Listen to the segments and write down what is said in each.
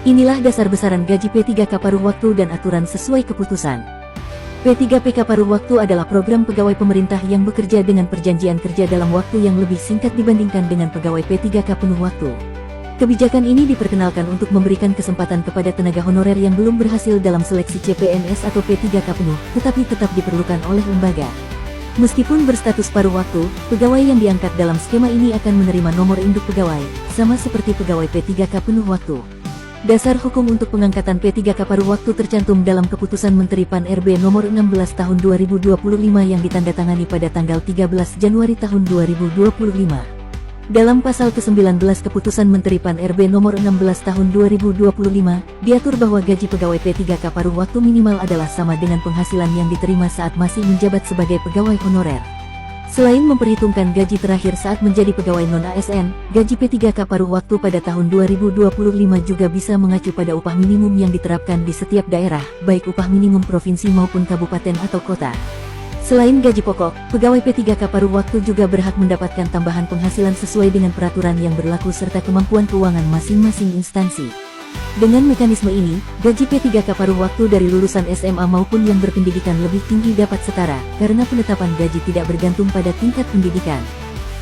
Inilah dasar besaran gaji P3K paruh waktu dan aturan sesuai keputusan. P3PK paruh waktu adalah program pegawai pemerintah yang bekerja dengan perjanjian kerja dalam waktu yang lebih singkat dibandingkan dengan pegawai P3K penuh waktu. Kebijakan ini diperkenalkan untuk memberikan kesempatan kepada tenaga honorer yang belum berhasil dalam seleksi CPNS atau P3K penuh, tetapi tetap diperlukan oleh lembaga. Meskipun berstatus paruh waktu, pegawai yang diangkat dalam skema ini akan menerima nomor induk pegawai, sama seperti pegawai P3K penuh waktu. Dasar hukum untuk pengangkatan P3K paruh waktu tercantum dalam Keputusan Menteri PAN-RB nomor 16 tahun 2025 yang ditandatangani pada tanggal 13 Januari tahun 2025. Dalam pasal ke-19 Keputusan Menteri PAN-RB nomor 16 tahun 2025, diatur bahwa gaji pegawai P3K paruh waktu minimal adalah sama dengan penghasilan yang diterima saat masih menjabat sebagai pegawai honorer. Selain memperhitungkan gaji terakhir saat menjadi pegawai non-ASN, gaji P3K paruh waktu pada tahun 2025 juga bisa mengacu pada upah minimum yang diterapkan di setiap daerah, baik upah minimum provinsi maupun kabupaten atau kota. Selain gaji pokok, pegawai P3K paruh waktu juga berhak mendapatkan tambahan penghasilan sesuai dengan peraturan yang berlaku serta kemampuan keuangan masing-masing instansi. Dengan mekanisme ini, gaji P3K paruh waktu dari lulusan SMA maupun yang berpendidikan lebih tinggi dapat setara, karena penetapan gaji tidak bergantung pada tingkat pendidikan.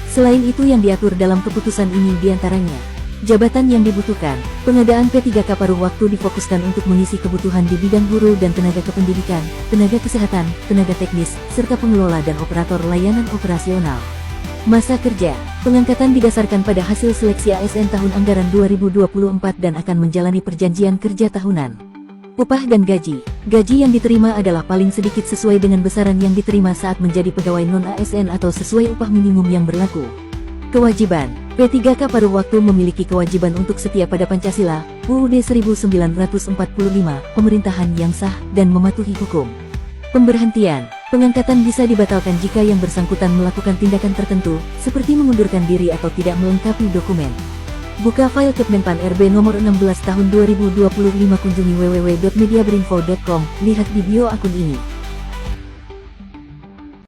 Selain itu yang diatur dalam keputusan ini diantaranya, jabatan yang dibutuhkan, pengadaan P3K paruh waktu difokuskan untuk mengisi kebutuhan di bidang guru dan tenaga kependidikan, tenaga kesehatan, tenaga teknis, serta pengelola dan operator layanan operasional. Masa kerja, pengangkatan didasarkan pada hasil seleksi ASN tahun anggaran 2024 dan akan menjalani perjanjian kerja tahunan. Upah dan gaji, gaji yang diterima adalah paling sedikit sesuai dengan besaran yang diterima saat menjadi pegawai non-ASN atau sesuai upah minimum yang berlaku. Kewajiban, P3K paruh waktu memiliki kewajiban untuk setia pada Pancasila, UUD 1945, pemerintahan yang sah, dan mematuhi hukum. Pemberhentian, pengangkatan bisa dibatalkan jika yang bersangkutan melakukan tindakan tertentu, seperti mengundurkan diri atau tidak melengkapi dokumen. Buka file Kepmenpan RB nomor 16 tahun 2025, kunjungi www.mediaberinfo.com, lihat di bio akun ini.